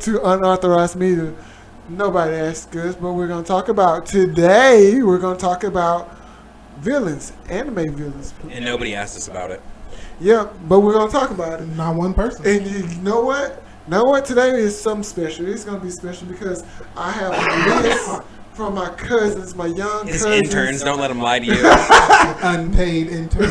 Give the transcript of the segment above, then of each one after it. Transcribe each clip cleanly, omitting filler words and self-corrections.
to Unauthorized Media. Nobody asked us, but we're going to talk about today. We're going to talk about villains, anime villains. And nobody asked us about it. Yeah, but we're going to talk about it. Not one person. And you know what? Today is something special. It's going to be special because I have a list from my cousins, my young His cousins. interns, don't let them lie to you. Unpaid intern.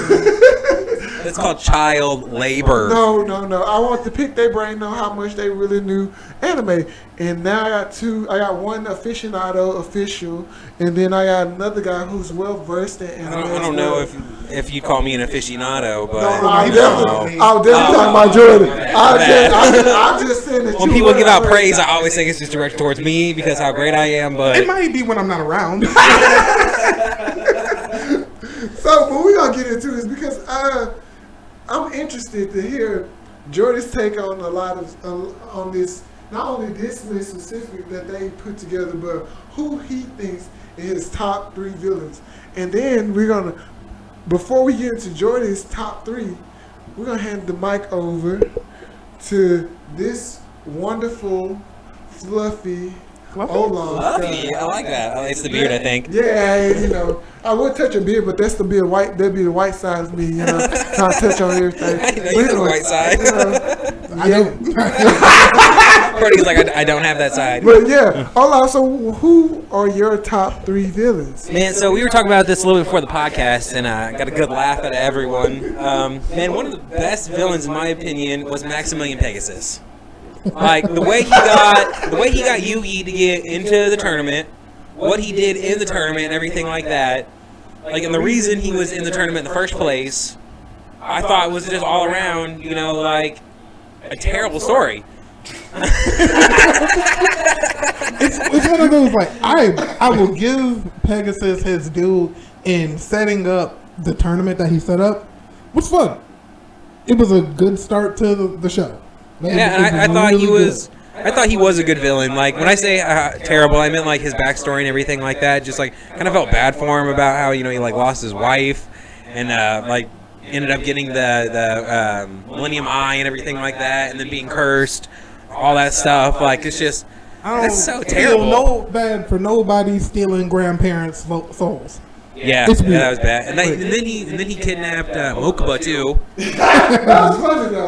It's called child labor. No. I want to pick their brain, know how much they really knew anime. And now I got two. I got one aficionado, official, and then I got another guy who's well versed in anime. I don't know if you call me an aficionado, but I'm definitely talking about Jordan. I'm just saying that when people give out praise, I always think it's just directed towards me because how great I am. But It might be when I'm not around. So, what we're gonna get into is because I'm interested to hear Jordan's take on a lot of on this. Not only this list specific that they put together, but who he thinks is his top 3 villains. And then we're gonna, before we get into Jordan's top 3, we're gonna hand the mic over to this wonderful, fluffy Olaf. Fluffy, I like that. It's the beard, I think. Yeah, you know, I would touch a beard, but that's the beard white. That'd be the white side of me, you know, trying to touch on everything. I know you have the white side. You know, I don't. Brody's like, I don't have that side. But yeah, Olaf. So, who are your top 3 villains? Man, so we were talking about this a little bit before the podcast, and got a good laugh out of everyone. Man, one of the best villains, in my opinion, was Maximilian Pegasus. Like the way he got Yugi to get into the tournament, what he did in the tournament, and everything like that. Like, and the reason he was in the tournament in the first place, I thought was just all around, you know, like a terrible story. It's one of those, like, I will give Pegasus his due in setting up the tournament that he set up. Was fun. It was a good start to the show. Yeah, and I thought he was. I thought he was a good villain. Like, when I say terrible, I meant like his backstory and everything like that. Just like kind of felt bad for him about how, you know, he like lost his wife and like ended up getting the Millennium Eye and everything like that, and then being cursed, all that stuff. Like, it's just that's so terrible. No bad for nobody stealing grandparents' souls. Yeah, It's weird. that was bad. And then he kidnapped Mokuba too.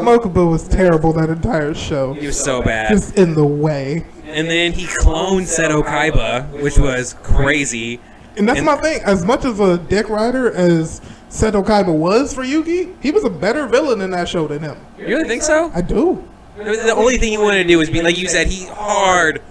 Mokuba was terrible that entire show. He was so bad. Just in the way. And then he cloned Seto Kaiba, which was crazy. And that's my thing. As much of a dick rider as Seto Kaiba was for Yugi, he was a better villain in that show than him. You really think so? I do. The only thing he wanted to do was be, like you said, he hardcore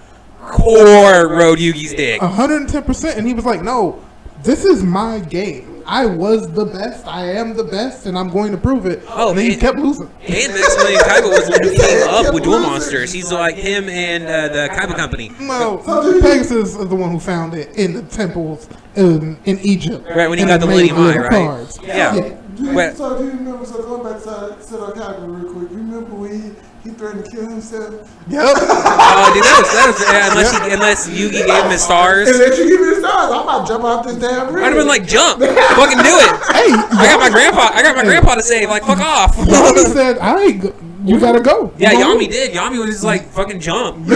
rode Yugi's dick. 110%. And he was like, no, this is my game. I was the best. I am the best, and I'm going to prove it. Oh, and then he kept losing. And Maximilian Kaiba was the one who came up with Duel Monsters. He's like him and the Kaiba Company. Well, Pegasus is the one who found it in the temples in Egypt. Right, when he And got the it made Millennium Eye, little right? cards. Yeah. Well- So do you remember? So going back to Seto Kaiba real quick. You remember when he threatened to kill himself? Yep. Oh, dude, that was unless Yugi gave him his stars. And let you give me the stars. I'm about to jump off this damn ring. I'd have been like, jump, fucking do it. Hey, I got my grandpa to save. Like, fuck off. Yami said, "All right, you gotta go." Yeah, You know? Yami did. Yami was just like, fucking jump.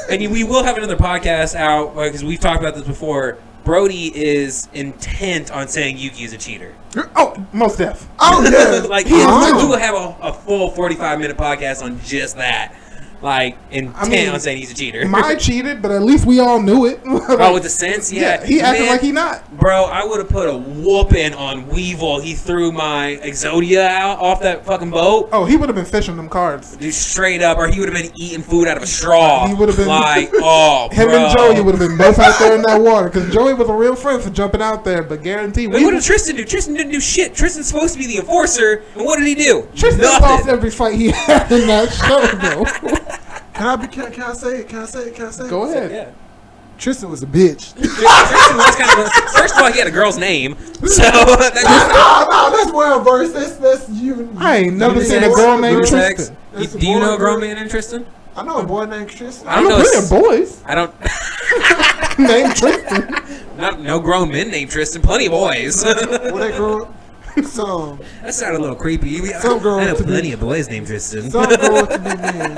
And we will have another podcast out because we've talked about this before. Brody is intent on saying Yugi is a cheater. Oh, most def. Oh yeah. Like, we will have a full 45-minute podcast on just that. Like, intent on saying he's a cheater. I cheated, but at least we all knew it. Oh, with the sense? Yeah. He acted Man, like he not. Bro, I would have put a whooping on Weevil. He threw my Exodia out off that fucking boat. Oh, he would have been fishing them cards. Dude, straight up. Or he would have been eating food out of a straw. He would have been like, oh, him bro. and Joey would have been both out there in that water because Joey was a real friend for jumping out there. But guaranteed, What did Tristan do? Tristan didn't do shit. Tristan's supposed to be the enforcer, and what did he do? Tristan lost every fight he had in that show, bro. Can I say it? Can I say it? Go ahead. Yeah. Tristan was a bitch. Tristan was kind of first of all, he had a girl's name, so No, that's well versed. That's you. I ain't never seen a Unisex. girl named Unisex. Tristan. Do you know a grown man named Tristan? I know a boy named Tristan. I don't know. plenty of boys I don't. named Tristan. No grown men named Tristan. Plenty of boys. Will they grow up? Some That sounded a little creepy. Some girl I know to be- plenty of boys named Tristan. some go to be men.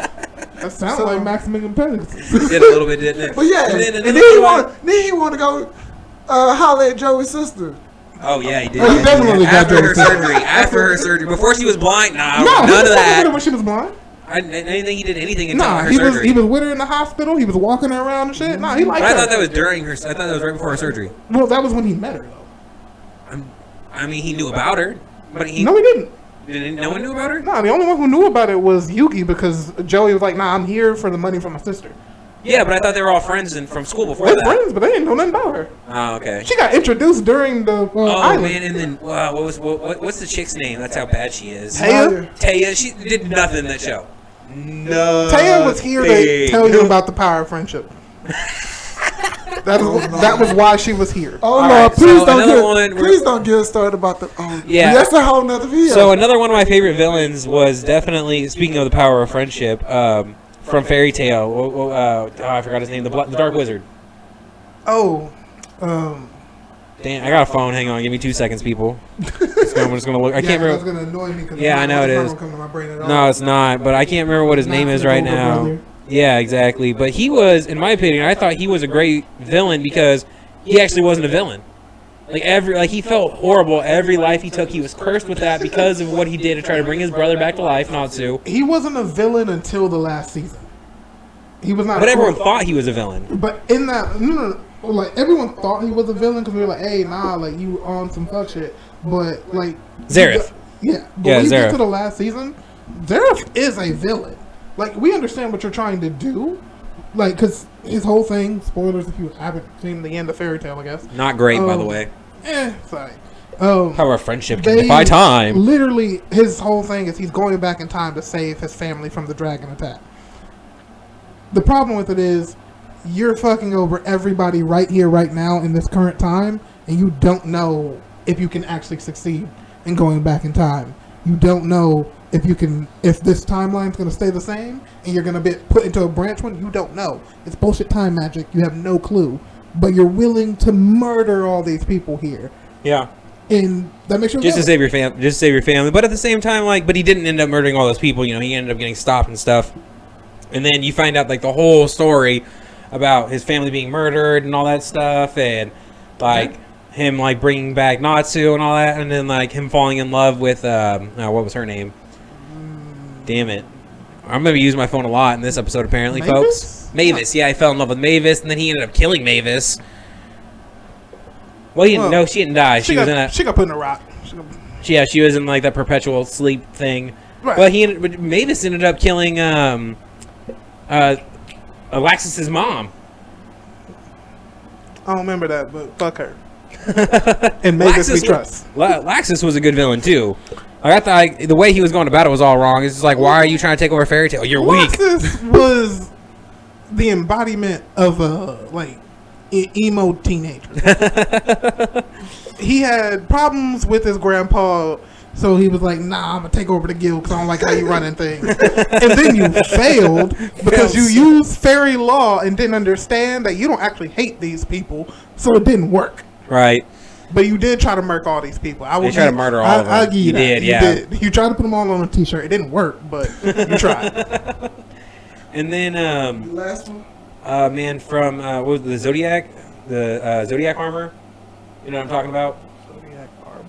That sounds So- like Maximilian Pegasus. Did a little bit, didn't it? But yeah, And and then then he want to go holler at Joey's sister. Oh yeah, he did. Oh, he definitely got after her Joey's sister. surgery. After her surgery, before she was blind. Nah, No, he none was of fucking with her that. when she was blind. I didn't think he did anything until Nah, her he was surgery. with her in the hospital. He was walking her around and shit. Nah, he liked But I her. thought that was during her. I thought that was right before her surgery. Well, that was when he met her though. I mean, he knew about her, but No, he didn't. no one knew about her. Nah, the only one who knew about it was Yuki because Joey was like, "Nah, I'm here for the money from my sister." Yeah, but I thought they were all friends from school before They're that. friends, but they didn't know nothing about her. Oh, okay. She got introduced during the Oh island. man, and then what's the chick's name? That's how bad she is. Taya? Taya. She did nothing in that show. No. Taya was here to tell you about the power of friendship. That was why she was here. Oh All no! right, Please so don't another one get where- please don't get us started about the. Oh, Yeah. that's a whole nother video. So another one of my favorite villains was definitely, speaking of the power of friendship, from Fairy Tail. I forgot his name. The Dark Wizard. Oh, Damn, I got a phone. Hang on, give me 2 seconds, people. I'm just gonna look. I can't That's remember. gonna annoy me. 'Cause Yeah, I know it is. Come to my brain at all. No, it's not. But I can't remember what his name is right now. Yeah, exactly. But he was, in my opinion, I thought he was a great villain because he actually wasn't a villain. He felt horrible every life he took. He was cursed with that because of what he did to try to bring his brother back to life, Natsu. He wasn't a villain until the last season. He was not. But everyone thought he was a villain. But in that, no, like everyone thought he was a villain because we were like, "Hey, nah, like you on some fuck shit." But like Zareth. yeah, but Yeah, when you get Zareth. to the last season, Zareth is a villain. Like we understand what you're trying to do, like because his whole thing. Spoilers if you haven't seen the end of Fairy Tail, I guess. Not great, by the way. Sorry. Power of friendship can They defy time. Literally, his whole thing is he's going back in time to save his family from the dragon attack. The problem with it is you're fucking over everybody right here, right now, in this current time, and you don't know if you can actually succeed in going back in time. You don't know if this timeline's going to stay the same, and you're going to be put into a branch one. You don't know. It's bullshit time magic. You have no clue. But you're willing to murder all these people here. Yeah. And that makes you Just to villain. save your family. But at the same time, but he didn't end up murdering all those people. You know, he ended up getting stopped and stuff. And then you find out the whole story about his family being murdered and all that stuff, and him bringing back Natsu and all that, and then him falling in love with what was her name? Damn it. I'm gonna be using my phone a lot in this episode apparently, Mavis? folks. Mavis, yeah, I fell in love with Mavis, and then he ended up killing Mavis. Well, no, she didn't die. She was in She got put in a rock. she was in that perpetual sleep thing. Right. But Mavis ended up killing Alexis's mom. I don't remember that, but fuck her. And Mavis we trust. Laxus was a good villain too. I thought the way he was going to battle was all wrong. It's just why are you trying to take over Fairy Tail? You're weak. Laxus was the embodiment of a emo teenager. He had problems with his grandpa, so he was like, "Nah, I'm gonna take over the guild because I don't like how you running things." And then you failed because you used fairy law and didn't understand that you don't actually hate these people, so it didn't work. Right. But you did try to murk all these people. You tried to murder all of them. I'll give you that. did, yeah. did. You tried to put them all on a t-shirt. It didn't work, but you tried. And then last one. man from what was it, the Zodiac, Zodiac armor. You know what I'm talking about? Zodiac armor.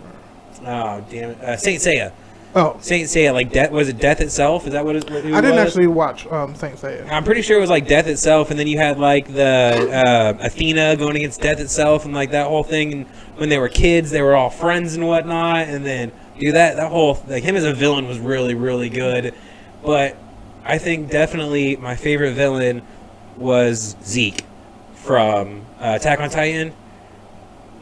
Oh damn it, Saint Seiya. Oh, Saint Seiya, death. Was it Death itself? Is that what it was? I didn't actually watch Saint Seiya. I'm pretty sure it was Death itself, and then you had the Athena going against Death itself, and that whole thing. And when they were kids, they were all friends and whatnot. And then that whole him as a villain was really really good. But I think definitely my favorite villain was Zeke from Attack on Titan.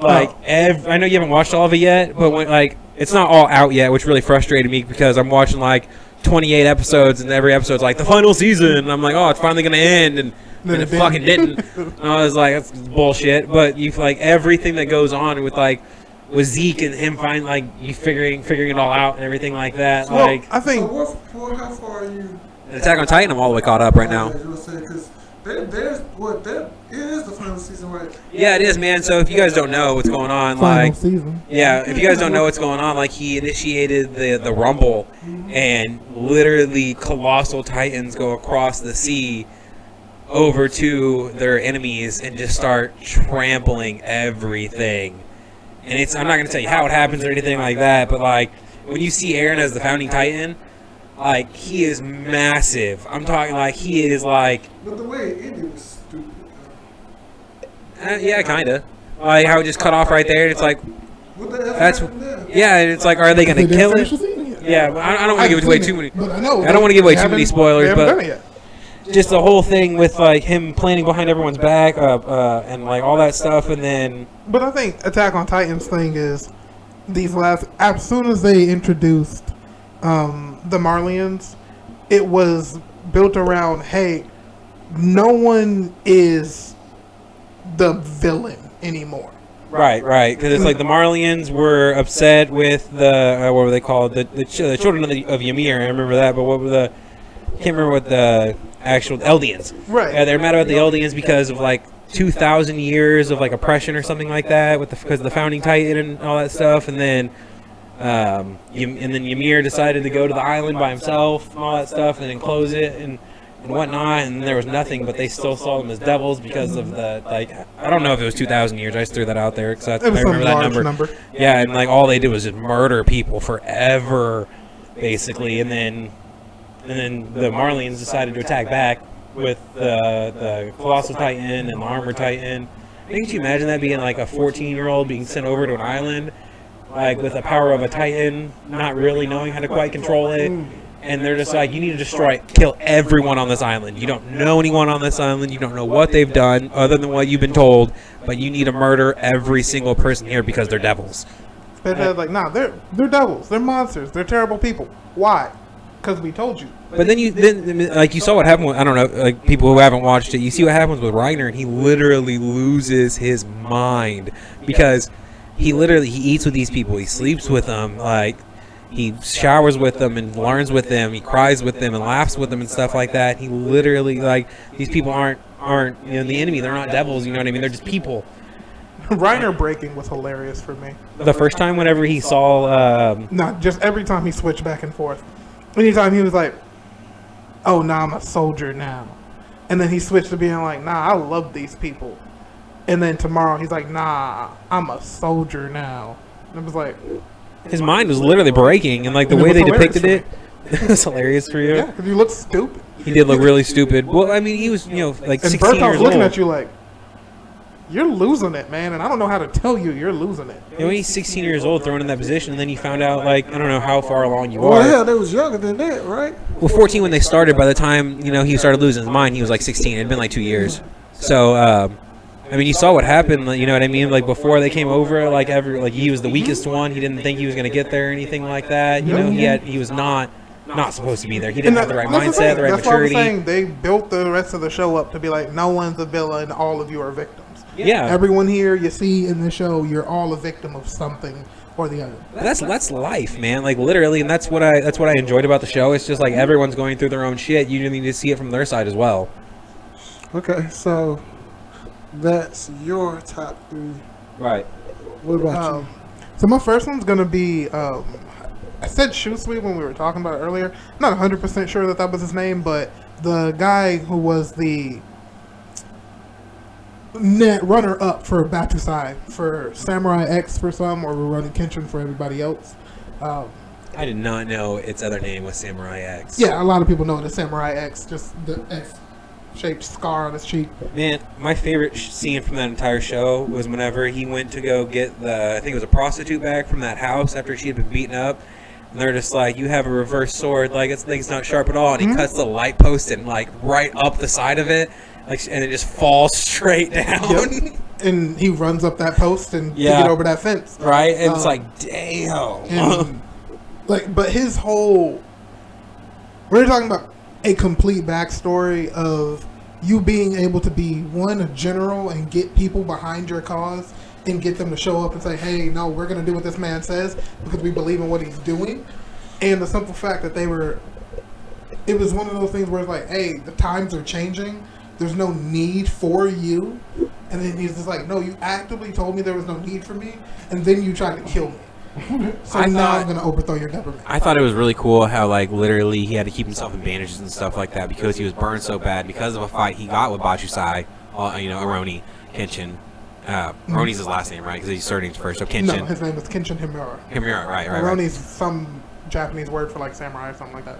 I know you haven't watched all of it yet, but when it's not all out yet, which really frustrated me because I'm watching 28 episodes, and every episode's the final season, and I'm oh, it's finally gonna end, and it fucking didn't. And I was that's bullshit. But you everything that goes on with Zeke and him you figuring it all out and everything like that. Well, I So think how far are you? Attack on Titan, I'm all the way caught up right now. Because It is the final season, right? Yeah, it is, man. So if you guys don't know what's going on, Final like, season. yeah, if you guys don't know what's going on, like, he initiated the Rumble, and literally colossal titans go across the sea over to their enemies and just start trampling everything. And I'm not going to tell you how it happens or anything like that, but, like, when you see Aaron as the founding titan, like, he is massive. I'm talking, like, he is, like... But the way it ended was stupid. yeah, kind of. Like, how it just cut off right there, and it's like... What the F That's happened there? yeah, and it's like, are they going to They didn't kill finish the it? season yet. Yeah, but I don't want to give away too many... But I know. I don't want to give away too many They spoilers, haven't done it but yet. just the whole thing with, like, him planning behind everyone's back, and, like, all that stuff, and then... But I think Attack on Titan's thing is as soon as they introduced the Marlians, it was built around, hey, no one is the villain anymore. Right, because it's like the Marlians were upset with the what were they called? The children of Ymir. I remember that, but what were the? I can't remember what the actual Eldians. Right. Yeah, they're mad about the Eldians because of like 2,000 years of like oppression or something like that, because of the founding Titan and all that stuff, and then Ymir decided to go to the island by himself and all that stuff, and then close it and whatnot, and there was nothing, but they still saw them as devils because of the, like, I don't know if it was 2,000 years, I just threw that out there because I It was remember some that large number. Yeah, and like all they did was just murder people forever, basically, and then the Marlians decided to attack back with the Colossal Titan and the Armor Titan. Can't you imagine that being like a 14-year-old being sent over to an island, like with the power of a Titan, not really knowing how to quite control it? And they're just like, you need to kill everyone on this island. You don't know anyone on this island. You don't know what they've done other than what you've been told. But you need to murder every single person here because they're devils. But they're like, nah, they're devils. They're monsters. They're terrible people. Why? Because we told you. But then you saw what happened with, I don't know, like people who haven't watched it, you see what happens with Reiner, and he literally loses his mind because he eats with these people. He sleeps with them. Like, he showers with them and learns with them. He cries with them and laughs with them and stuff like that. He literally, like, these people aren't the enemy. They're not devils. You know what I mean? They're just people. Reiner breaking was hilarious for me. The first time, whenever he saw, Not just every time he switched back and forth. Anytime he was like, "Oh, nah, I'm a soldier now," and then he switched to being like, "Nah, I love these people," and then tomorrow he's like, "Nah, I'm a soldier now." And it was like, his mind was literally breaking, and like the And it way was they hilarious depicted it, it was hilarious for you. yeah, because you look stupid. He did look really stupid. Well, I mean, he was, like And 16 Berthold's years looking old. at you like, "You're losing it, man," and I don't know how to tell you you're losing it. He's 16 years old, thrown in that position, and then you found out, like, I don't know how far along you Well, are. hell, they was younger than that, right? Well, 14 when they started. By the time he started losing his mind, he was like 16. It had been like 2 years. So, I mean, you saw what happened. You know what I mean? Like before they came over, like he was the weakest one. He didn't think he was going to get there or anything like that. He was not supposed to be there. He didn't have the right mindset, the right That's maturity. Why I'm saying they built the rest of the show up to be like, no one's a villain. All of you are victims. Yeah, Everyone here you see in the show, you're all a victim of something or the other. that's life, man. Like literally, and that's what I enjoyed about the show. It's just like everyone's going through their own shit. You need to see it from their side as well. Okay, so that's your top 3. Right. What about you? So my first one's gonna be, I said Shoesweet when we were talking about it earlier. Not 100% sure that was his name, but the guy who was the net runner-up for Batusai, for Samurai X for some, or Rurouni Kenshin for everybody else. I did not know its other name was Samurai X. Yeah, a lot of people know it as Samurai X, just the X-shaped scar on his cheek. Man, my favorite scene from that entire show was whenever he went to go get I think it was a prostitute back from that house after she had been beaten up. And they're just like, you have a reverse sword, like it's not sharp at all. And he cuts the light post and like right up the side of it, like, and it just falls straight down. Yep. And he runs up that post and to Yeah. get over that fence. Right? And it's like, damn. And, but his whole, we're talking about a complete backstory of you being able to be a general and get people behind your cause and get them to show up and say, hey, no, we're going to do what this man says because we believe in what he's doing. And the simple fact that it was one of those things where it's like, hey, the times are changing. there's no need for you. And then he's just like, no, you actively told me there was no need for me, and then you tried to kill me. So now I'm going to overthrow your government. I thought it was really cool how, like, literally he had to keep himself in bandages and stuff like that because he was burned so bad because of a fight he got with Bachusai, Aroni Kenshin. Aroni's his last name, right? Because he's surname's first. So Kenshin. No, his name is Kenshin Himura. Himura, right. Aroni's some Japanese word for, like, samurai or something like that.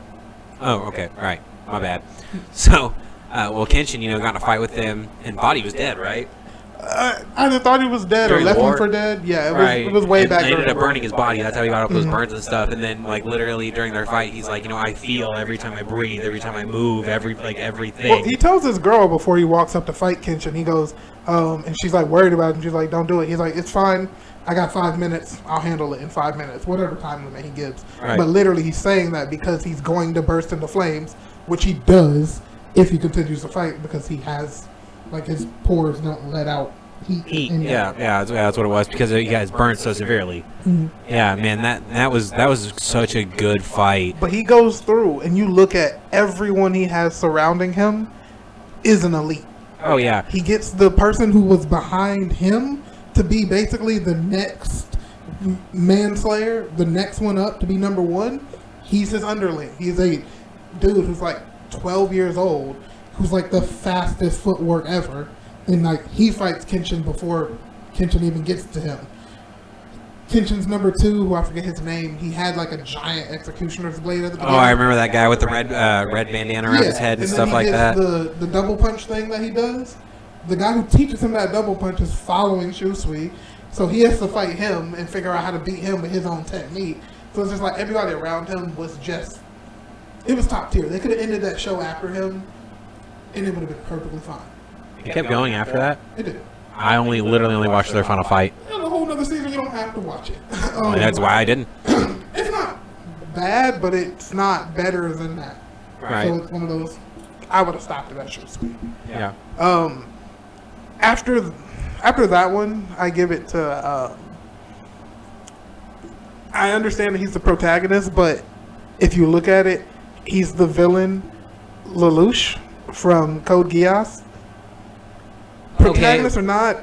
Oh, okay, right. My bad. So, Kenshin, got in a fight with him, and Body was dead, right? I either thought he was dead During or left the war? him for dead. Yeah, Right. it was way And back. They ended during up the war. burning his body. That's how he got up those burns and stuff. And then, like, literally during their fight, he's like, I feel every time I breathe, every time I move, everything. Well, he tells this girl before he walks up to fight Kenshin, he goes, and she's like worried about it, and she's like, don't do it. He's like, it's fine. I got 5 minutes. I'll handle it in 5 minutes, whatever time limit he gives. Right. But literally, he's saying that because he's going to burst into flames, which he does if he continues to fight, because he has, like, his pores don't let out heat. Yeah, that's what it was because he got burned so severely. Mhm. Yeah, man, that was such a good fight. But he goes through, and you look at everyone he has surrounding him is an elite. Oh yeah, He gets the person who was behind him to be basically the next manslayer, the next one up to be number one. He's his underling. He's a dude who's like 12 years old, who's like the fastest footwork ever. And like he fights Kenshin before Kenshin even gets to him. Kenshin's number two, who I forget his name, he had like a giant executioner's blade at the beginning. Oh, I remember that guy with the red bandana around his head and then stuff he like gets that. The double punch thing that he does. The guy who teaches him that double punch is following Shusui, so he has to fight him and figure out how to beat him with his own technique. So it's just like everybody around him was just, it was top tier. They could have ended that show after him, and it would have been perfectly fine. It kept going after that. It did. I literally only watched their final fight. And a whole nother season, you don't have to watch it. That's why I didn't. It's not bad, but it's not better than that. Right. So it's one of those. I would have stopped at that Shusui. Yeah. After that one, I give it to. I understand that he's the protagonist, but if you look at it, he's the villain, Lelouch from Code Geass. Protagonist or not,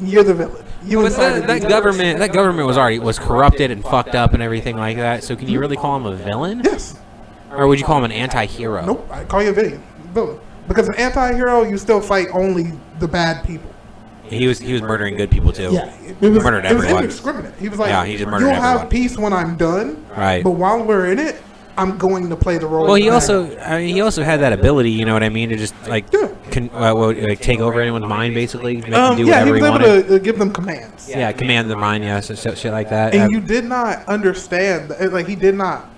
you're the villain. You But incited that these- government was corrupted and fucked up and everything like that. So can you really call him a villain? Yes. Or would you call him an anti-hero? Nope. I call you a villain. Because an anti-hero, you still fight only the bad people. He was murdering good people too. Yeah, it was, Murdered it was everyone. indiscriminate. He was like, Yeah, he just murdered you'll have everyone. peace when I'm done, Right. but while we're in it, I'm going to play the role. Well, of he the also bad he also had that ability, you know what I mean, to just like Yeah. take over anyone's mind basically, make guy. him do Yeah, he whatever was he able wanted. to give them commands. Yeah, command the mind, yeah, so shit like that. And you did not understand, like he did not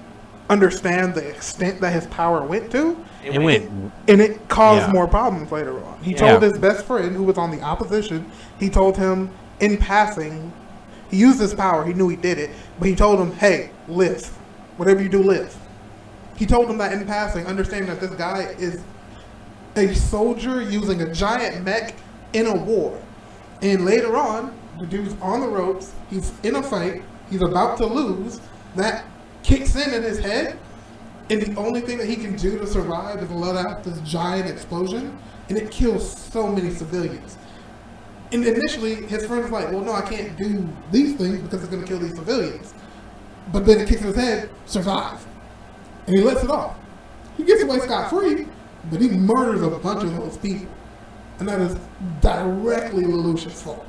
understand the extent that his power went to, it went. and it caused Yeah. more problems later on. He told Yeah. his best friend, who was on the opposition, he told him in passing, he used his power, he knew he did it, but he told him, hey, live. Whatever you do, live. He told him that in passing, understanding that this guy is a soldier using a giant mech in a war. And later on, the dude's on the ropes, he's in a fight, he's about to lose, that kicks in his head, and the only thing that he can do to survive is let out this giant explosion, and it kills so many civilians. And initially, his friend was like, well, no, I can't do these things because it's going to kill these civilians. But then it kicks in his head, survive. And he lets it off. He gets away scot-free, but he murders a bunch of those people. And that is directly Lelouch's fault.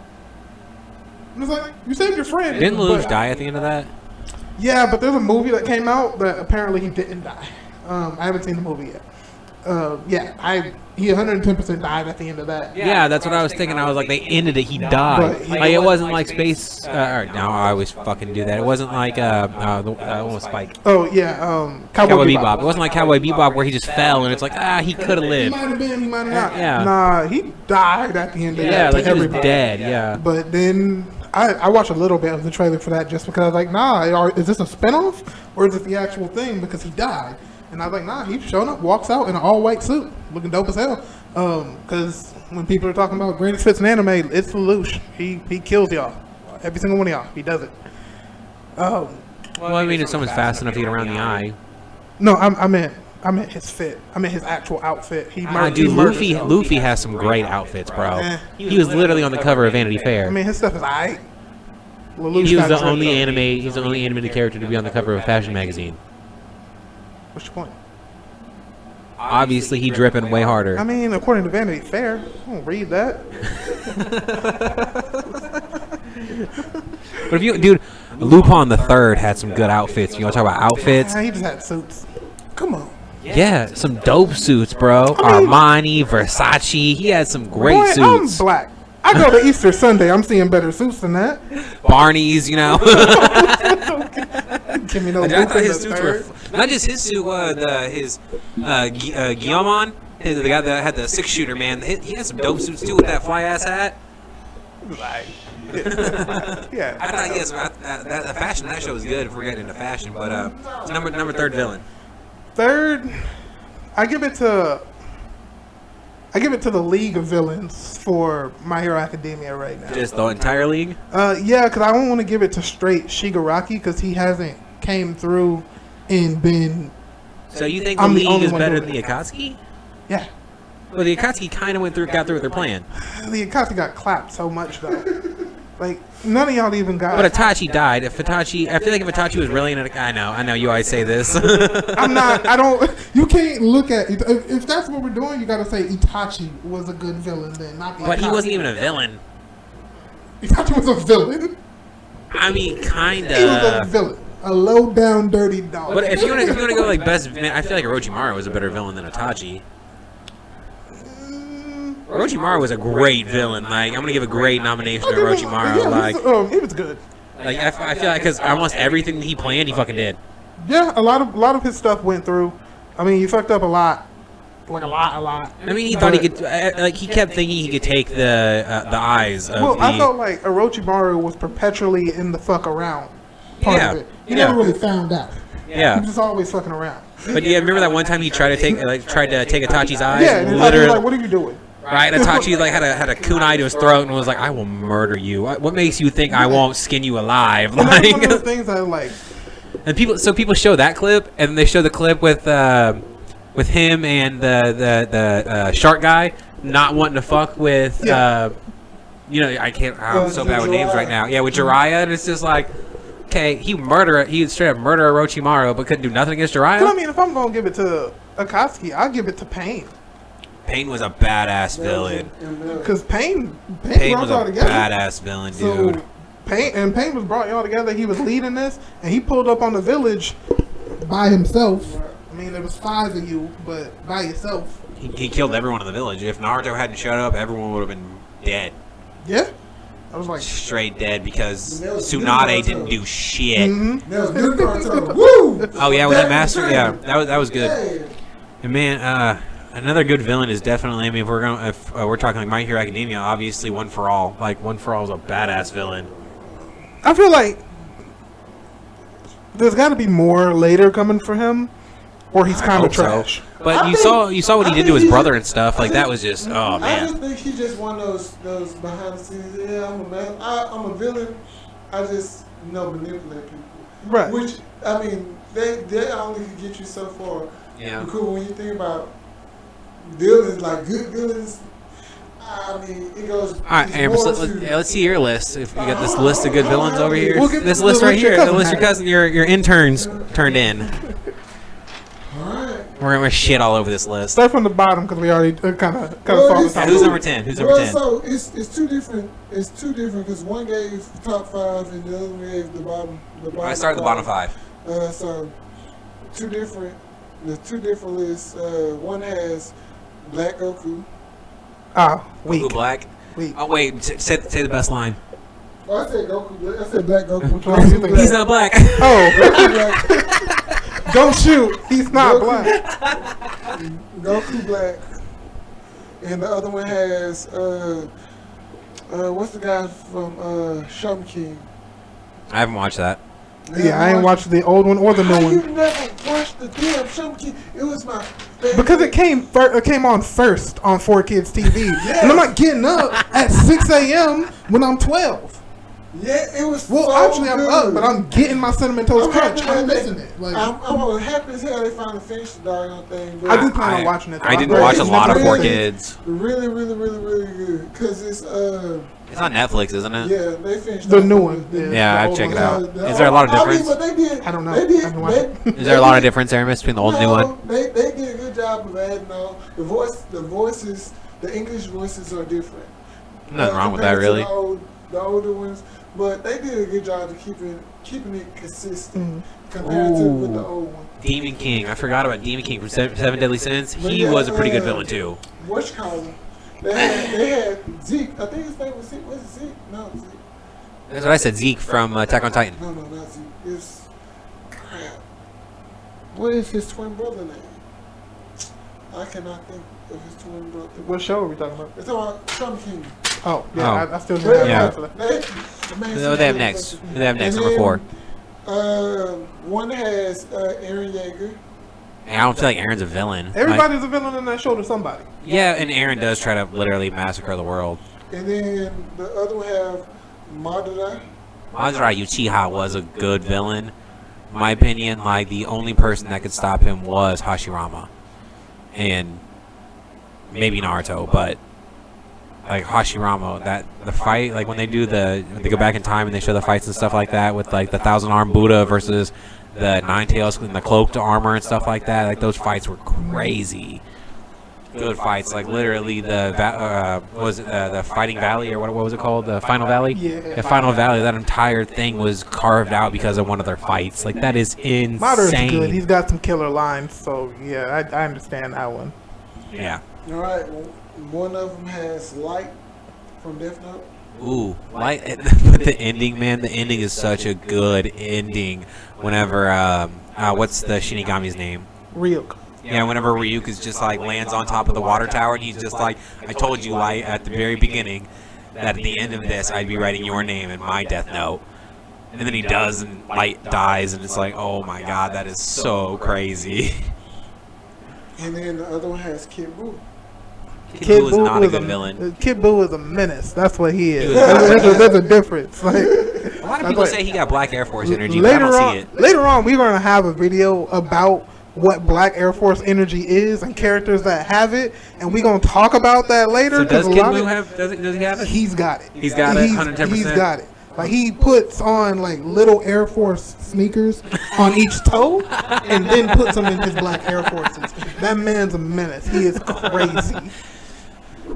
And it's like, you saved your friend. Didn't Lelouch but- die at the end of that? Yeah, but there's a movie that came out that apparently he didn't die. I haven't seen the movie yet. He 110% died at the end of that. Yeah, that's what I was thinking. I was like, they ended it. He died. But Like it wasn't like Space. No, I always fucking do that. It wasn't like the one with Spike. Oh yeah, Cowboy Bebop. It wasn't like Cowboy Bebop where he just fell and it's like he could have He lived. might have been, he might have not. Yeah. Nah, he died at the end of that. Yeah, to like he was everybody. dead. Yeah. But then I watched a little bit of the trailer for that just because I was like, nah, is this a spinoff or is it the actual thing? Because he died. And I was like, nah, he's showing up, walks out in an all-white suit, looking dope as hell. Because when people are talking about greatest fits in anime, it's Lelouch. He kills y'all. Every single one of y'all. He does it. Well, I mean, if someone's fast enough to get around the eye. No, I meant I meant his fit. I meant his actual outfit. He Dude, he murdered him. Luffy has some great outfits, bro. Eh. He was literally on the cover of Vanity Fair. I mean, his stuff is alright. He was the only He's the only animated character to be on the cover of a fashion magazine. What's your point? Obviously, he dripping way harder. I mean, according to Vanity Fair, I don't read that. But if you, dude, Lupin the Third had some good outfits. You want to talk about outfits? He just had suits. Come on. Yeah, some dope suits, bro. I mean- Armani, Versace. He had some great Boy, suits. I'm black. I go to Easter Sunday. I'm seeing better suits than that. Barney's, you know. Give me no. I thought Lupin his the suits were Third. not just his suit. Guillemon, the guy that had the 6-shooter, man. He had some dope suits too with that fly ass hat. Yeah. I thought yes, the fashion of that show was good. If we're getting into fashion, but it's number third villain. Third, I give it to the League of Villains for My Hero Academia right now. Just the entire league. Yeah, because I don't want to give it to straight Shigaraki because he hasn't came through and been. So you think the I'm the league only is one better doing than the it. Akatsuki? Yeah, Well, the Akatsuki kind of got through with their plan. the Akatsuki got clapped so much though. Like none of y'all even got. But Itachi died. I feel like if Itachi was really in it, I know you always say this. I'm not. I don't. You can't look at if that's what we're doing. You got to say Itachi was a good villain, then not. But he Itachi. wasn't even a villain. Itachi was a villain. I mean, kind He was a of. villain, a low down, dirty dog. But if you want to go like best, man, I feel like Orochimaru was a better villain than Itachi. Orochimaru was a great villain. Like I'm gonna give a great nomination to Orochimaru. Yeah, Like he was good. I feel like because almost everything he planned, he fucking did. Yeah, a lot of his stuff went through. I mean, he fucked up a lot, like a lot. I mean, he thought he could. Like he kept thinking he could take the eyes of Well, the. I felt like Orochimaru was perpetually in the fuck around part Yeah, of it. He yeah. never really found out. He Yeah, was just always fucking around. but yeah, remember that one time he tried to take Itachi's eyes? Yeah, and Itachi was Literally. like, "What are you doing?" Right, Itachi like had a kunai to his throat and was like, "I will murder you. What makes you think I won't skin you alive?" And that's one of Like, those things I like. and people show that clip, and then they show the clip with him and the shark guy not wanting to fuck with Yeah. I'm so bad with names right now. Yeah, with Jiraiya, and it's just like, okay, he straight up murder Orochimaru, but couldn't do nothing against But I Jiraiya. mean, if I'm gonna give it to Akatsuki, I'll give it to Pain. Pain was a badass villain. Because Pain Pain brought was y'all a together. badass villain, So dude. Pain was brought y'all together. He was leading this, and he pulled up on the village by himself. I mean, there was 5 of you, but by yourself. He killed everyone in the village. If Naruto hadn't showed up, everyone would have been dead. Yeah, I was like, Straight dead because And that was Tsunade Naruto. didn't do shit. That was good Naruto. Woo! Oh yeah, with that master, yeah, that was good. Hey. And man, another good villain is definitely. I mean, if we're talking like My Hero Academia, obviously One For All. Like One For All is a badass villain. I feel like there's got to be more later coming for him, or he's kind of Hope so. trash. But I you think- saw what he I did to think his he- brother and stuff. Like that was just oh I man. just think he's just one of those behind the scenes. Yeah, I'm a villain. I just manipulate people. Right. Which I mean, they only can get you so far. Yeah. Because when you think about villains, like good villains, I mean, it goes. All right, it's Amber, more let's see your list. If you got this list of good villains over here, We'll get this the list right list your here, the cousin list your had. cousin, your interns turned in. All right. We're gonna shit all over this list. Start from the bottom because we already kind of Well, saw the it's- top. Who's number 10? Who's number Well, 10? so it's two different. It's two different because one gave top 5 and the other one gave the bottom. I started the bottom 5. So two different. The two different lists. One has Black Goku. Weak. Goku Black. Weak. Oh wait, say the best line. Oh, I said Goku. I said Black Goku. Which one do you think? He's not black. Oh, Goku Black. don't shoot. He's not Goku. black. Goku Black. And the other one has what's the guy from Shaman King? I haven't watched that. Yeah, I ain't watched the old one or the How new you one never watched the damn Shaman King? It was my favorite. because it came on first on 4Kids TV, and I'm not getting up at 6 a.m. when I'm 12. Yeah, it was. Well, so actually, I'm good. up, but I'm getting my cinnamon toast I'm crunch. happy I'm that missing it. Like, I'm happy as hell they finally finished the doggone thing. But I do plan on watching it. Though. I didn't I've watch a heard lot of it's Four really- Kids. really, really, really, really good. Cause it's It's on Netflix, isn't it? yeah, they finished The off new with one, the- yeah. Yeah, the I'd old check it one. out. The- Is there a lot of I mean, difference? but they did. I don't know. They did. I haven't watched it. Is there a lot of difference, Aramis, between the old and new one? They did a good job of adding on the voices. The English voices are different. Nothing wrong with that, compared to really. The older ones, but they did a good job of keeping it consistent Mhm. compared to with the old one. Demon King. I forgot about Demon King from Seven Deadly Sins. But He yeah, was a pretty good villain, too. What's called? They had Zeke. I think his name was Zeke. Was it Zeke? No, Zeke. That's what I said. Zeke from Attack on Titan. No, not Zeke. It's crap. What is his twin brother name? I cannot think of his twin brother. What show are we talking about? It's about Trump King. Oh, yeah, Oh. I still But, didn't Yeah. have that. Who they have next? Who they have next? Number 4. One has Aaron Yeager. And I don't feel like Aaron's a villain. Like, Everybody's a villain in that show to somebody. yeah, and Aaron does try to literally massacre the world. And then the other one have Madara. Madara Uchiha was a good villain. In my opinion, like, the only person that could stop him was Hashirama. And maybe Naruto, but like Hashirama, that the fight, like when they go back in time and they show the fights and stuff like that with like the 1,000-armed Buddha versus the Nine Tails and the cloaked armor and stuff like that, like those fights were crazy. Good fights, like literally the Fighting Valley, or what was it called? The Final Valley? Yeah. The Final Valley, that entire thing was carved out because of one of their fights. Like, that is insane. Madara's good. He's got some killer lines, so yeah, I understand that one. Yeah. All right. Well, one of them has Light from Death Note. Ooh, like but the ending, man. The ending is such a good ending. Whenever what's the Shinigami's name? Ryuk. Yeah, whenever Ryuk is just like lands on top of the water tower and he's just like, I told you, Light, at the very beginning that at the end of this I'd be writing your name in my death note. And then he does, and Light dies, and it's like, oh my god, that is so crazy. And then the other one has Kid Buu. Kid Buu is not a good villain. Kid Buu is a menace. That's what he is. He was- There's a difference. Like, A lot of people like- say he got Black Air Force energy, but I don't see it. Later on, we're gonna have a video about what Black Air Force energy is and characters that have it, and we're gonna talk about that later. So does 'cause a Kid lot Buu of- have? Does he have it? He's got it. He's got it, 110%? He's got it. Like, he puts on like little Air Force sneakers on each toe, and then puts them in his Black Air Forces. That man's a menace. He is crazy.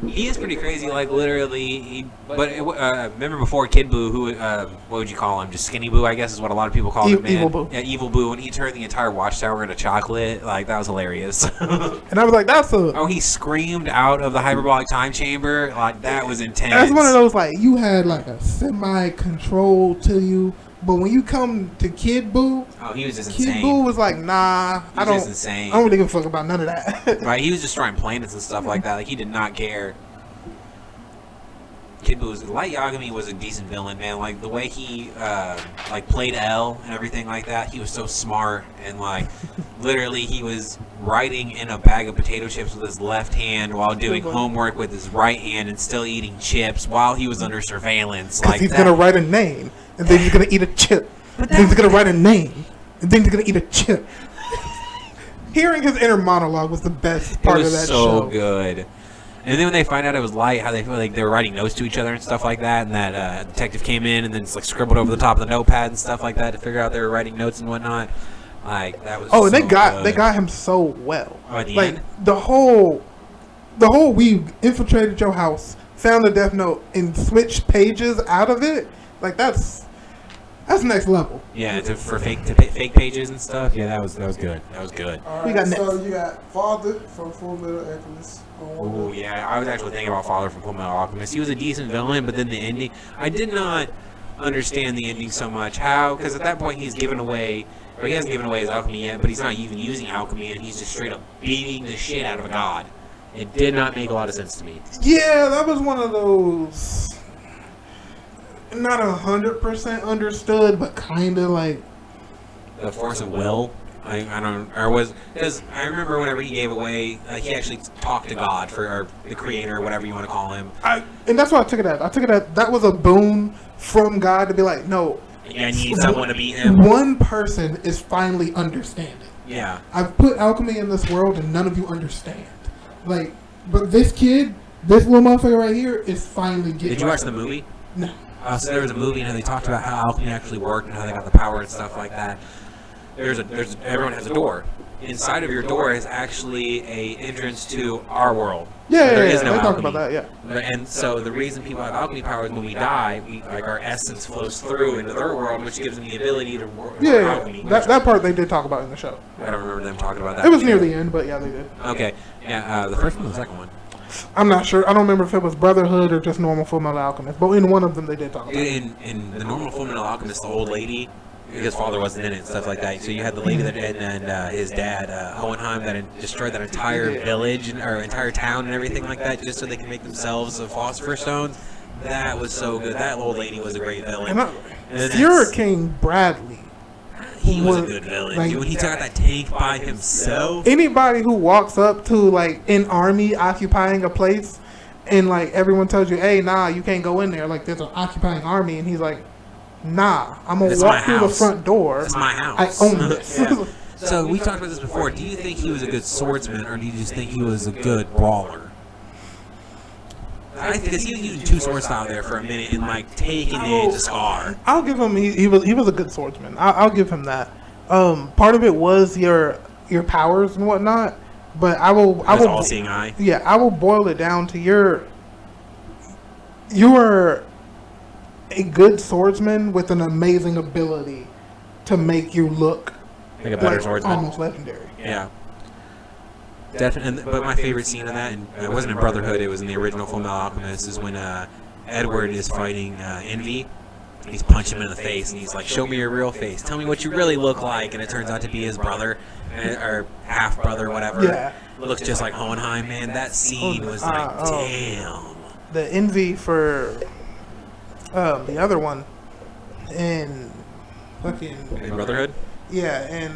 He is pretty crazy, like literally. Remember before Kid Buu, who what would you call him? Just Skinny Buu, I guess is what a lot of people call him. Man. Evil Buu. Yeah, Evil Buu, and he turned the entire watchtower into chocolate. Like, that was hilarious. And I was like, that's a. Oh, he screamed out of the hyperbolic time chamber. Like, that was intense. That's one of those, like, you had like a semi-control to you, but when you come to Kid Buu, Oh, he was just Kid insane. Buu was like, nah, He I was don't. just insane. I don't really give a fuck about none of that. Right, he was destroying planets and stuff like that. Like, he did not care. Kid Buu Light Yagami was a decent villain, man. Like, the way he like played L and everything like that, he was so smart, and like literally he was writing in a bag of potato chips with his left hand while doing homework with his right hand and still eating chips while he was under surveillance. Because Like, he's that. gonna write a name, and then he's gonna eat a chip. And then he's gonna write a name, and then he's gonna eat a chip. Hearing his inner monologue was the best part it was of that so show. good. And then when they find out it was Light, how they feel like they were writing notes to each other and stuff like that, and that detective came in and then just, like, scribbled over the top of the notepad and stuff like that to figure out they were writing notes and whatnot. Like, that was. Oh, and so they good. got him so well. Oh, at the Like, end? the whole we infiltrated your house, found the Death Note, and switched pages out of it. Like, that's next level. Yeah, for fake pages and stuff. Yeah, that was good. That was good. All We right, got so next. you got Father from Full Metal Alchemist. Oh yeah, I was actually thinking about Father from Fullmetal Alchemist. He was a decent villain, but then the ending, I did not understand the ending so much. How? Because at that point he's given away, or he hasn't given away his alchemy yet, but he's not even using alchemy, and he's just straight up beating the shit out of a god. It did not make a lot of sense to me. Yeah, that was one of those not 100% understood, but kind of like The force of will. I don't, or was, because I remember whenever he gave away, he actually talked to God or the creator, or whatever you want to call him. And that's what I took it as. I took it as that was a boon from God to be like, no. I need someone to beat him. One person is finally understanding. Yeah. I've put alchemy in this world and none of you understand. Like, but this kid, this little motherfucker right here is finally getting. Did you watch the movie? No. So there was a movie and they talked about how alchemy actually worked and how they got the power and stuff like that. Everyone has a door. Inside of your door is actually a entrance to our world. Yeah, There yeah, is no they talked alchemy. about that, yeah. And so the reason people have alchemy power is when we die, our essence flows through into their world, which gives them the ability to work Yeah, alchemy. that part they did talk about in the show. I don't remember them talking about that. It was near the end, but yeah, they did. Okay. Yeah, the first one or the second one? I'm not sure. I don't remember if it was Brotherhood or just normal Full Metal Alchemist, but in one of them they did talk about it. In the normal Fullmetal Alchemist, the old lady, his father wasn't in it and stuff like that. So you had the lady that and his dad, Hohenheim, that destroyed that entire village or entire town and everything like that, just so they could make themselves the Philosopher's Stones. That was so good. That old lady was a great villain. And Fuhrer King Bradley. He was a good villain. Like, Dude, when he took out that tank by himself. Anybody who walks up to like an army occupying a place, and like everyone tells you, "Hey, nah, you can't go in there." Like there's an occupying army, and he's like, "Nah, I'm gonna walk through the front door. It's my house. I own this." Yeah. So we talked about this before. Do you think he was a good swordsman, or do you just think he was a good brawler? Because he was using two sword style there for a minute and like taking it to Scar. I'll give him. He was a good swordsman. I'll give him that. Part of it was your powers and whatnot, but I will All-seeing eye. Yeah, I will boil it down to you are a good swordsman with an amazing ability to make you look Like a better like swordsman. almost legendary. Yeah. Definitely. But my favorite scene of that, and it wasn't in Brotherhood, it was in the original Fullmetal Alchemist, is when Edward is fighting Envy. He's punching him in the face, and he's like, "Show me your real face. Tell me what you really look like." And it turns out to be his brother, or half brother, whatever. Yeah. Looks just like Hohenheim, man. That scene was like, damn. The envy for the other one in fucking In Brotherhood? yeah, and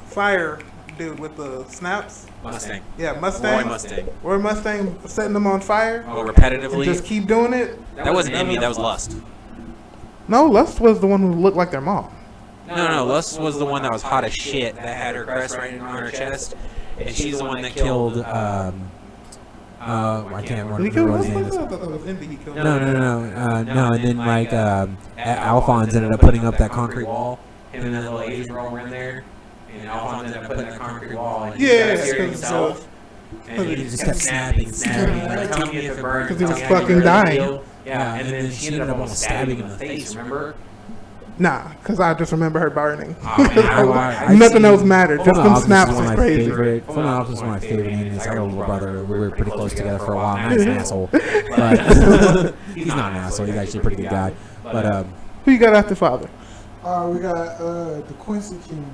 fire dude with the snaps. Mustang. Yeah, Mustang. Roy Mustang. Mustang setting them on fire. Oh, And repetitively? just keep doing it. That wasn't Envy, that was Lust. No, Lust was the one who looked like their mom. No, Lust was the one that was hot as shit, that had her crest right on her chest. And she's the one that killed, I can't Did he kill remember what Lust? his name is. I thought that was Envy he killed. No, and then like Alphonse ended up putting up that concrete wall. Him and the little Asian girl were in there, and Alphonse ended up putting that concrete wall. And he Yeah, started scaring because himself, and he just kept snapping, like, tell me if it burns. 'Cause he was tell me I fucking really dying. feel. Yeah, and then she ended up almost stabbing him in the face. Remember? Nah, because I just remember her burning. I Nothing else mattered. Just them snaps was was crazy. Fullmetal Alchemist is one of my favorite enemies. I got a little brother. We were pretty close together for a while. Now he's an asshole, but he's not an asshole. He's actually a pretty good guy. But Who you got after father? We got the Quincy King.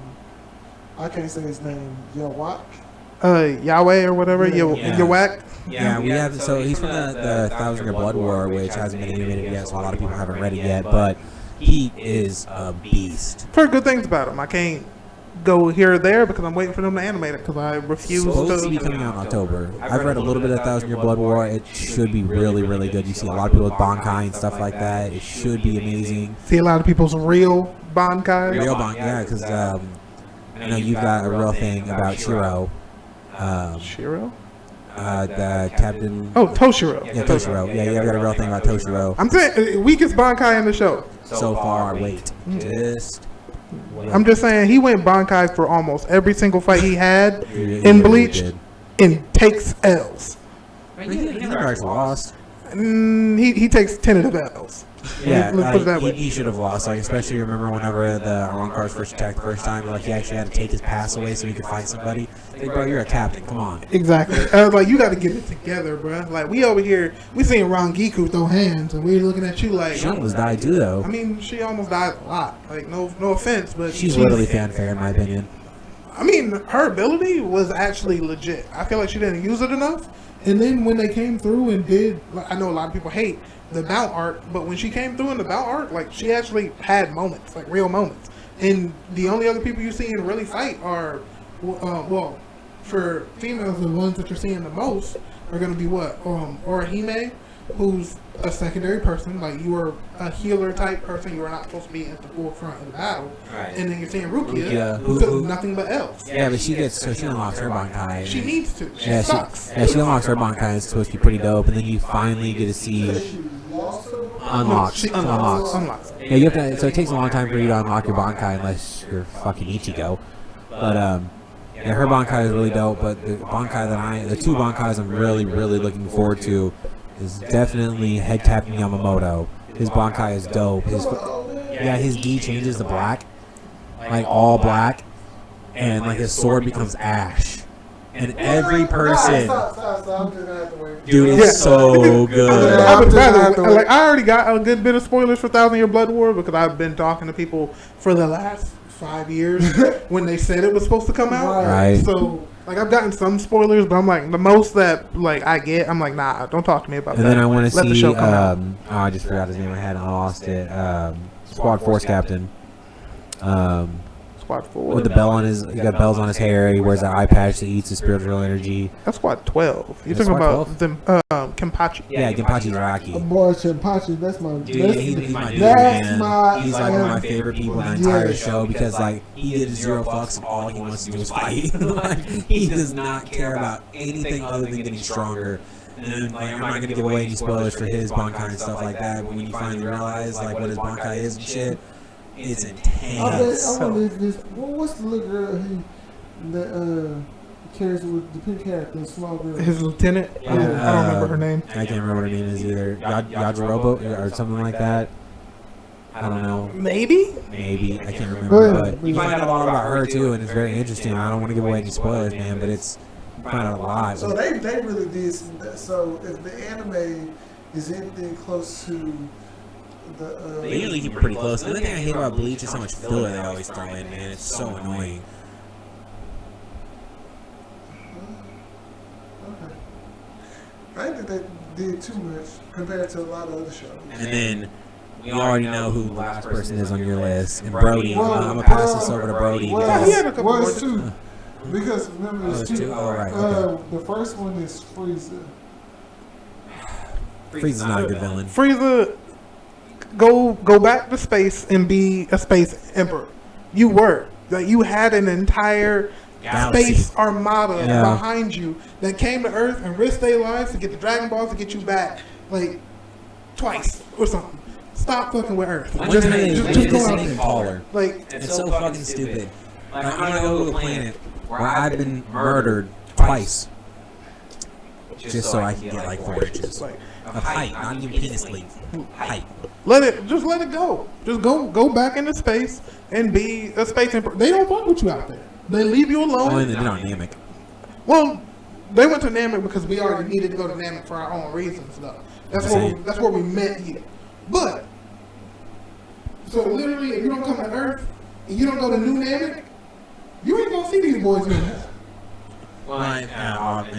I can't say his name. Yawak. Yahweh or whatever. Yeah. Yawak. yeah, we have. So he's from the Thousand Year Blood War, which hasn't been animated yet, so a lot of people haven't read it yet. But he is a beast. I've heard good things about him. I can't go here or there because I'm waiting for them to animate it because I refuse Supposed to be to. coming out in October. I've read a little bit of Thousand Year Blood War. It should be really, really good. You see a lot of people with Bankai and stuff like that. It should be amazing. See a lot of people's real Bankai. Real Bankai, yeah, because I know you've got a real thing about Shiro. Shiro? The captain. Oh, Toshiro. Yeah, Toshiro. Yeah, you got a real thing about Toshiro. I'm saying weakest Bankai in the show. So far, wait. Just. Wait. I'm just saying he went Bankai for almost every single fight he had He in really Bleach did. and takes L's. I mean, he's never actually lost. He takes tentative L's. Yeah, Let's put it that way. he should have lost. Like, especially remember whenever the Arrancar's first attacked the first time, like he actually had to take his pass away so he could fight somebody. Like, bro, you're a captain. Come on. Exactly. I was like, you got to get it together, bro. Like, we over here, we seeing Rangiku throw hands, and we looking at you like. She almost died too, though. I mean, she almost died a lot. Like, no offense, but She's literally fanfare, in my opinion. I mean, her ability was actually legit. I feel like she didn't use it enough. And then when they came through and did, like, I know a lot of people hate the bout arc, but when she came through in the bout arc, like, she actually had moments, like real moments. And the only other people you're seeing really fight are, well, for females, the ones that you're seeing the most are going to be what? Orihime, who's a secondary person. Like, you are a healer type person. You are not supposed to be at the forefront of the battle. Right. And then you're seeing Rukia, Rukia, who does nothing but else. Yeah, but she unlocks her Bankai. She needs to. She Yeah, sucks. she unlocks her Bankai. It's supposed to be pretty dope, and then you finally get to see She lost her. unlocks. She Unlocks. unlocks. Yeah, you have to. So it takes a long time for you to unlock your Bankai unless you're fucking Ichigo. But yeah, her Bankai is really dope. But the the two Bankais I'm really looking forward to is definitely Head Captain Yamamoto. His Bankai is dope. His D changes to black, like all black, and like his sword becomes ash. And every person, Stop. I'm just gonna have to wait. dude, it's so good. I would Yeah, rather, like, I already got a good bit of spoilers for Thousand Year Blood War because I've been talking to people for the last 5 years when they said it was supposed to come out. Right. So, like, I've gotten some spoilers, but I'm like, the most that, like, I get, I'm like, nah, don't talk to me about And that. then I want to Let the see. show come out. Oh, I just forgot his name. I had lost it. Squad Force Captain. Squad 4. With the bell on his, he got bells on his hair. He wears that eye patch that eats his spiritual energy. That's Squad 12. You're Is talking Squad about the Kenpachi. Yeah, Genpachi A Zaraki. boy Shinpachi, that's my. Dude, that's, he's my dude, that's man. my. He's like one of my um, favorite people in the entire yeah. show because like he gives zero fucks and all he wants to do is fight. Like, he does not care about anything other than getting stronger. And like I'm not gonna give away any spoilers for his Bankai and stuff like that. But when you finally realize like what his Bankai is and shit, it's intense. I wonder if this. What's the little girl that carries with the pink hair, the small girl? His lieutenant. I don't remember her name. I can't remember what her name is either. Yajirobe or something like that. I don't know. Maybe? Maybe. I can't Go remember. ahead. But you find out a lot about her too, and it's very interesting. I don't want to give away any spoilers, man, but it's you find out a lot. So they really did. So if the anime is anything close to the. They usually keep it pretty close. The other thing I hate about Bleach is how much filler they always throw in, man. It's so annoying. Okay. I think that they did too much compared to a lot of other shows. And then We already know who the last person is on your list. And Brody, I'm going to pass this over to Brody. Well, Yeah, he had a couple well, more it's two. Because remember, Oh, it's it's two. two? Oh, right, okay. The first one is Frieza. Frieza's not a good villain. Frieza, go back to space and be a space emperor. You were. Like, you had an entire Galaxy. space armada Yeah. behind you that came to Earth and risked their lives to get the Dragon Balls to get you back, like, twice or something. Stop fucking with Earth. One Just time they go made this out thing there. taller. Like, It's so fucking stupid. Like, I'm gonna go to a planet where I've been murdered twice, just so I can get like 4 inches like, of height, not even penis length. Height. let it go. Just go back into space and be a space emperor. They don't fuck with you out there. They leave you alone. Oh, and then on Namek. Well, they went to Namek because we already needed to go to Namek for our own reasons, though. That's where we met you. But so literally, if you don't come to Earth and you don't go to New Namek, you ain't gonna see these boys no more. Well, and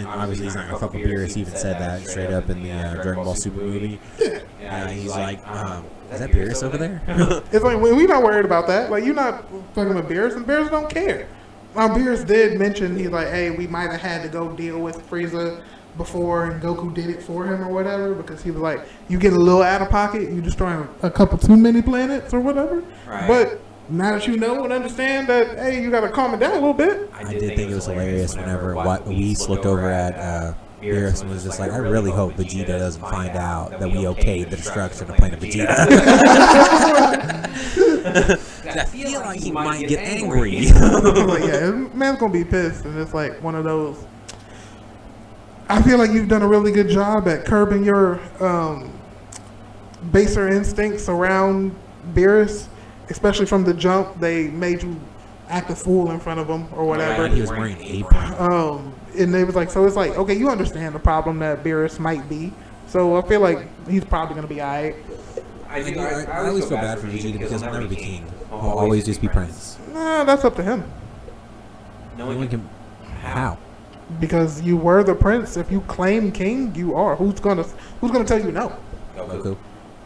obviously he's not gonna fuck with Beerus. He even said that straight up in the Dragon Ball Super movie. Yeah, he's like, is that Beerus over there? It's like we not worried about that. Like, you're not fucking with Beerus, and Beerus don't care. Beerus did mention he's like, hey, we might have had to go deal with Frieza before, and Goku did it for him or whatever, because he was like, you get a little out of pocket, you destroying a couple too many planets or whatever. Right. But now that you know and understand that, hey, you gotta calm it down a little bit. I did think it was hilarious whenever Whis looked over at Beerus and was just like, I really hope Vegeta doesn't find out that we okayed the destruction of Planet Vegeta. I feel like he might get angry. Like, yeah, man's gonna be pissed, and it's like one of those. I feel like you've done a really good job at curbing your baser instincts around Beerus, especially from the jump. They made you act a fool in front of them or whatever. And he was wearing an apron. And they was like, so it's like, okay, you understand the problem that Beerus might be. So I feel like he's probably gonna be alright. I always feel bad for Vegeta because he'll never be king. He'll always just be prince. Nah, that's up to him. No one can. How? Because you were the prince. If you claim king, you are. Who's gonna tell you no? Goku.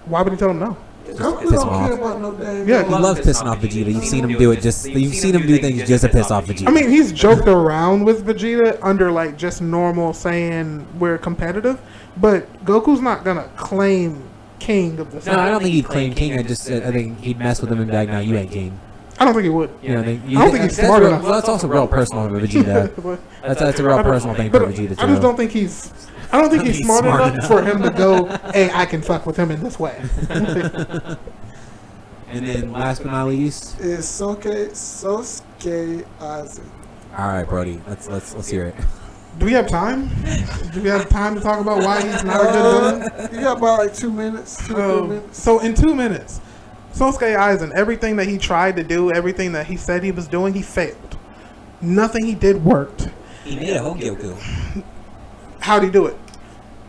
Why would he tell him no? Goku piss him don't care off. about no damn. Yeah, He loves pissing off Vegeta. You've seen him do it. You've seen him do things just to piss off Vegeta. I mean, he's joked around with Vegeta under like just normal saying we're competitive, but Goku's not gonna claim king of the. No, I don't think he'd claim king. I think he'd mess with him and be like, "No, you ain't king." I don't think he would. You know, I don't think he's smart enough. Well, that's also real personal for Vegeta. That's a real personal thing for But Vegeta too. I just don't think he's. I don't think he's smart enough for him to go. Hey, I can fuck with him in this way. And then last but not least, Is Sosuke Aizen. all right, Brody, let's hear it. Do we have time? Do we have time to talk about why he's not a good villain? You got about like 2 minutes. 2 minutes. So in 2 minutes, Sosuke Aizen, everything that he tried to do, everything that he said he was doing, he failed. Nothing he did worked. He made a Hogyoku How'd he do it?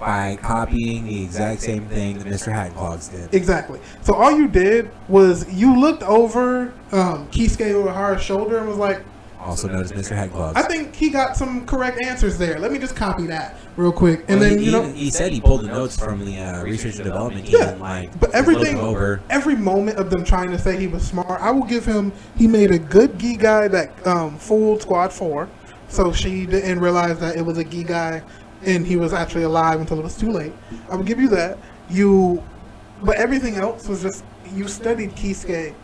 By copying the exact same thing that Mr. Hattenclogs did. Exactly. So all you did was you looked over Kisuke Urahara's shoulder and was like, Also known as Mr. Hattenclogs. I think he got some correct answers there. Let me just copy that real quick. And Well, then, he said he pulled the notes from the research and development team and like but everything, looked over. every moment of them trying to say he was smart, I will give him, he made a good Gi guy that fooled Squad 4. So she didn't realize that it was a Gi guy and he was actually alive until it was too late. I will give you that. But everything else was just, you studied Kisuke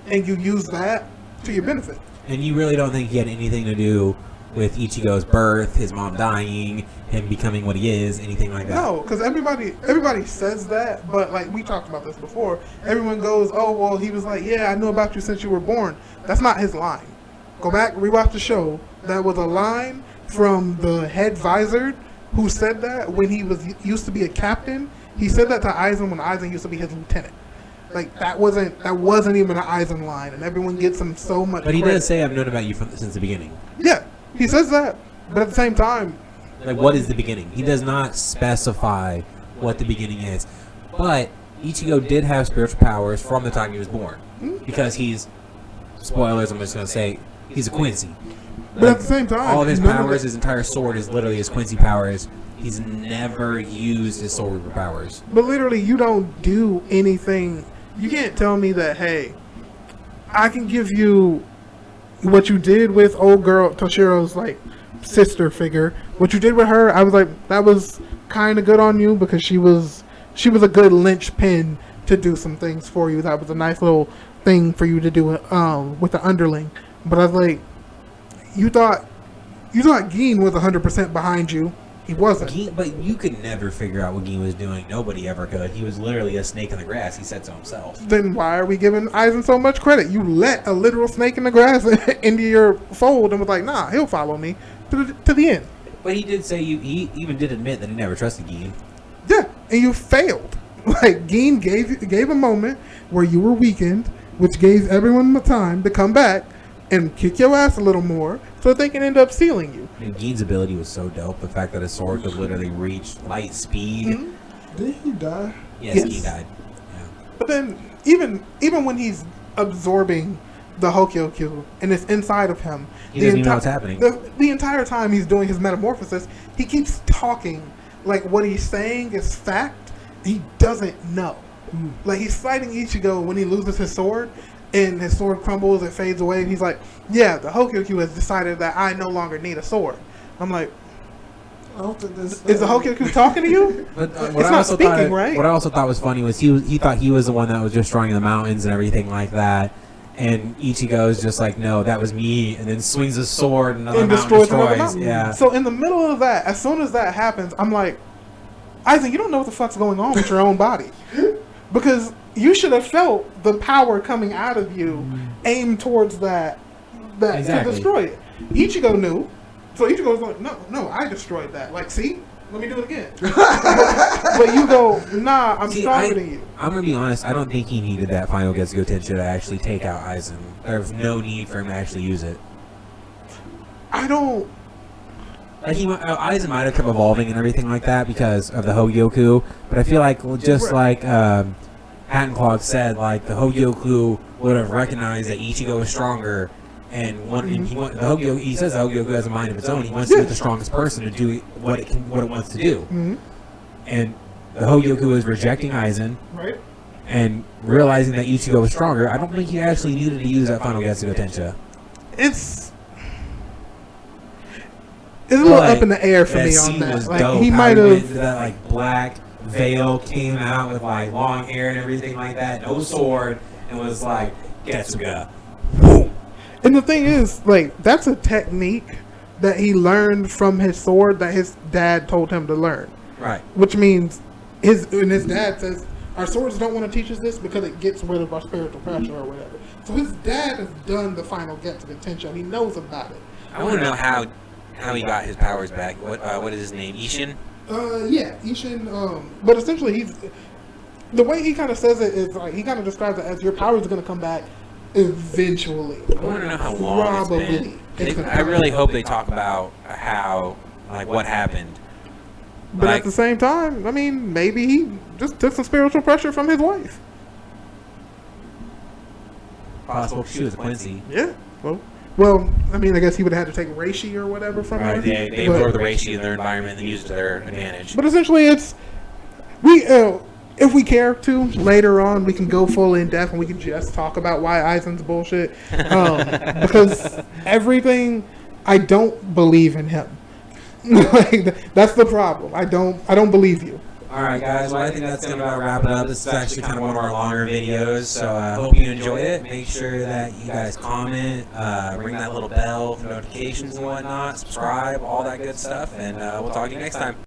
and you used that to your benefit. And you really don't think he had anything to do with Ichigo's birth, his mom dying, him becoming what he is, anything like that? No, because everybody says that, but like we talked about this before, everyone goes, oh, well, he was like, yeah, I knew about you since you were born. That's not his line. Go back, rewatch the show. That was a line from the head visor who said that when he used to be a captain. He said that to Aizen when Aizen used to be his lieutenant. Like that wasn't even an Aizen line, and everyone gets him so much. But he credit. does say, "I've known about you since the beginning." Yeah, he says that, but at the same time, Like, what is the beginning? He does not specify what the beginning is. But Ichigo did have spiritual powers from the time he was born, because he's spoilers. I'm just gonna say he's a Quincy. but at the same time, All of his none of powers, it- his entire sword is literally his Quincy powers. He's never used his Soul Reaper powers. But literally, you don't do anything. You can't tell me that, hey, I can give you what you did with old girl Toshiro's like sister figure. What you did with her, I was like, that was kind of good on you because she was a good linchpin to do some things for you. That was a nice little thing for you to do with the underling. But I was like, you thought Gin was 100% behind you. He wasn't. But you could never figure out what Gin was doing. Nobody ever could. He was literally a snake in the grass. He said so himself. Then why are we giving Aizen so much credit? You let a literal snake in the grass into your fold and was like, nah, he'll follow me to the end. But he did say he even did admit that he never trusted Gin. Yeah, and you failed. Like, Gin gave a moment where you were weakened, which gave everyone the time to come back and kick your ass a little more so that they can end up sealing you. And Gin's ability was so dope. The fact that his sword could literally reach light speed. Mm-hmm. Did he die? Yes, Yes. Gin died. Yeah. But then, even when he's absorbing the Hokyokyu and it's inside of him, He doesn't even know what's happening. The entire time he's doing his metamorphosis, he keeps talking like what he's saying is fact. He doesn't know. Like, he's fighting Ichigo when he loses his sword, and his sword crumbles, it fades away, and he's like, yeah, the Hokyokyu has decided that I no longer need a sword. I'm like, I don't think this. is the Hokyokyu talking to you? But It's not speaking, right? What I also thought was funny was he thought he was the one that was destroying the mountains and everything like that. And Ichigo's just like, no, that was me, and then swings his sword and another And mountain destroys another destroys. mountain. Yeah. So in the middle of that, as soon as that happens, I'm like, Aizen, you don't know what the fuck's going on with your own body. Because you should have felt the power coming out of you aimed towards that Exactly. to destroy it. Ichigo knew. So Ichigo was like, no, I destroyed that. Like, see? Let me do it again. But you go, nah, I'm stronger than you. I'm gonna be honest. I don't think he needed that final Getsugo Tenshin to actually take out Aizen. There's no need for him to actually use it. I don't. Like Aizen might have kept evolving and everything like that because of the Hogyoku, but I feel like just like Hattenclog said, like the Hogyoku would have recognized that Ichigo is stronger, and he says the Hogyoku has a mind of its own. He wants to be the strongest person to do what it wants to do, Mhm. and the Hogyoku is rejecting Aizen. Right? and realizing that Ichigo was stronger, I don't think he actually needed to use that final Getsuga Tensha. It's a little Like, up in the air for that me on scene that. was Like dope. he How might went have. into that like black veil, came out with like long hair and everything like that, no sword, and was like Getsuga. Boom. And the thing is, like, that's a technique that he learned from his sword that his dad told him to learn. Right. Which means his dad says our swords don't want to teach us this because it gets rid of our spiritual pressure or whatever. So his dad has done the final Getsuga Tensha. He knows about it. I want to know how he got his powers back. What is his name? Ishin? Yeah, Ishin. But essentially, he's the way he kind of says it is like he kind of describes it as your powers are going to come back eventually. I want to know how long Probably. it's been. It's gonna I come really back. hope they talk about how, like, what happened. But Like- at the same time, I mean, maybe he just took some spiritual pressure from his wife. Possible. She was a Quincy. Yeah. Well, I mean, I guess he would have had to take Reishi or whatever from her. Right? They but, absorb the reishi in their environment and use it to their advantage. but essentially, it's if we care to later on, we can go full in depth and we can just talk about why Aizen's bullshit. Because everything, I don't believe in him. Like that's the problem. I don't believe you. All right, guys. Well, I think that's gonna about wrap it up. This is actually kind of one of our longer videos, so I hope you enjoyed it. Make sure that you guys comment, ring that little bell for notifications and whatnot, subscribe, all that good stuff, and we'll talk to you next time.